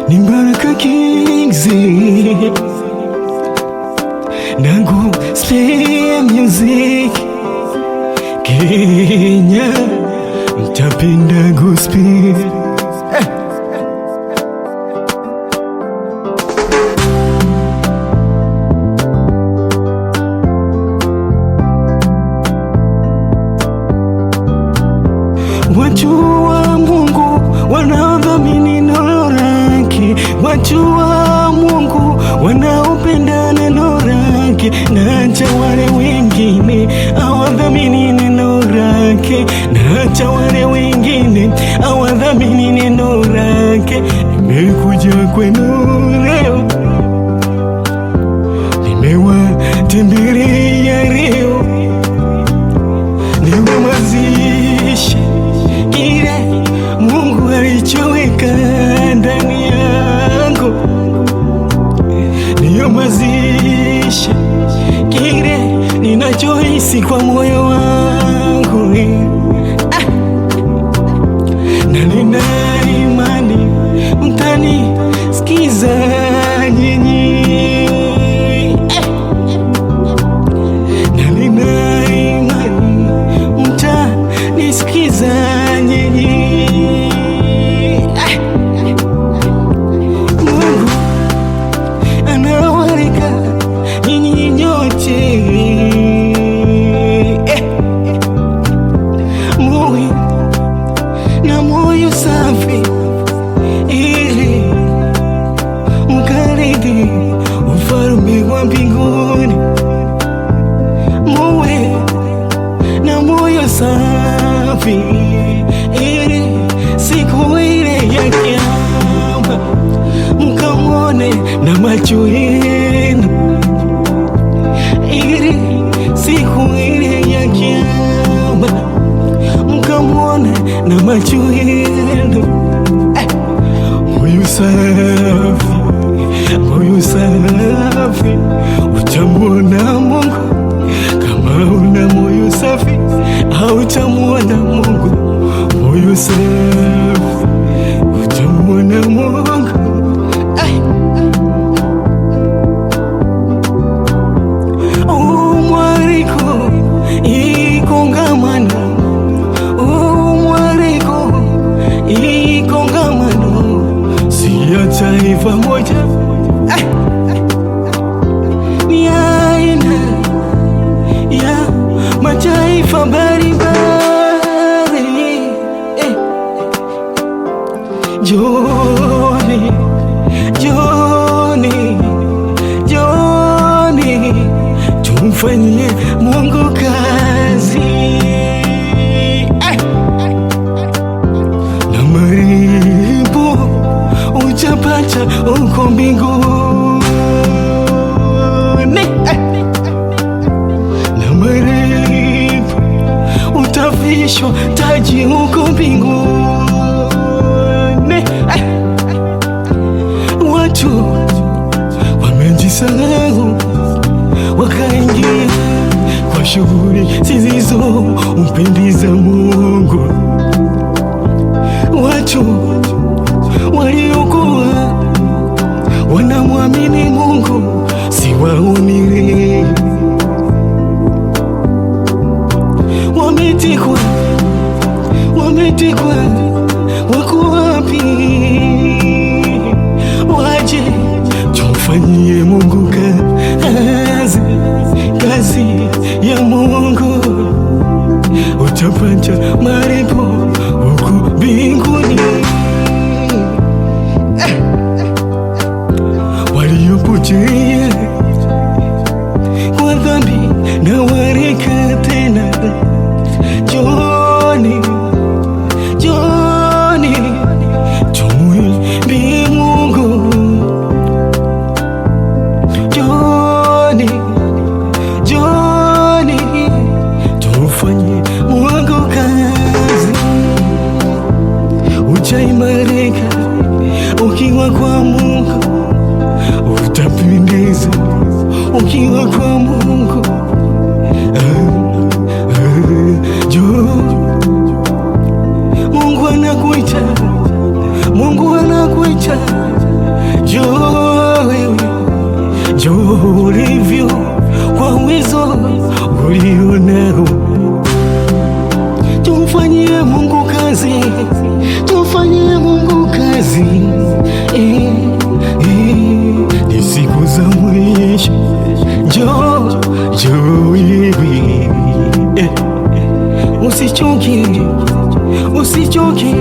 ni Baraka Kings Nangu Slay Music Kenya mtapenda gospel. Watu wa Mungu wanaodhamini neno lake, watu wa Mungu wanaopenda neno lake, na acha wale wengine hawadhamini neno lake, na acha wale wengine hawadhamini neno lake. Nimekuja kwenu leo, nimewatembelea leo, nimemazisha kile Mungu alichoweka ndani yangu, nimemazisha kile ninachohisi kwa moyo wangu, na nina imani mtanisikiza nyinyi, na nina imani mtanisikiza nyinyi. Mungu anawalika nyinyi nyote, muwe na moyo safi ili mkarithi ufalme wa mbinguni. Muwe na moyo safi ili siku ile ya Kiyama mkamwone na macho yenu, ili siku ile ya Kiyama mkamwone na macho yenu. Moyo safi, moyo safi, utamwona Mungu. Kama una moyo safi hautamwona Mungu. Moyo safi, utamwona Mungu. Umwariko ikongamano, umwariko ikongamano, si ya taifa moja, ni aina ya mataifa mbalimbali. Joni, Joni, Joni, tumfanyie Mungu kazi, na maribu utapata uko mbinguni, na maribu utavishwa taji uko mbinguni. Watu wamejisahau wakaingia kwa shughuli zisizompendeza Mungu. Watu waliokuwa wanamwamini Mungu siwaonile, wametekwa, wametekwa, wako wapi? Waje tumfanyie Mungu kazi, kazi ya Mungu, utapata malipo huko mbinguni. Waliopotea kwa dhambi na warika tena, Joni, Joni, tumwimbie Mungu. Joni, Joni, tufanyie Mungu kazi. Utaimarika ukiwa kwa Mungu, utapendeza ukiwa kwa Mungu. Mungu anakuita, Mungu anakuita. njoo wewe, njoo ulivyo kwa uwezo ulionao. Tumfanyie Mungu kazi, tumfanyie Mungu kazi. Ni siku za mwisho, njoo, njoo wewe. Usichoke, usichoke,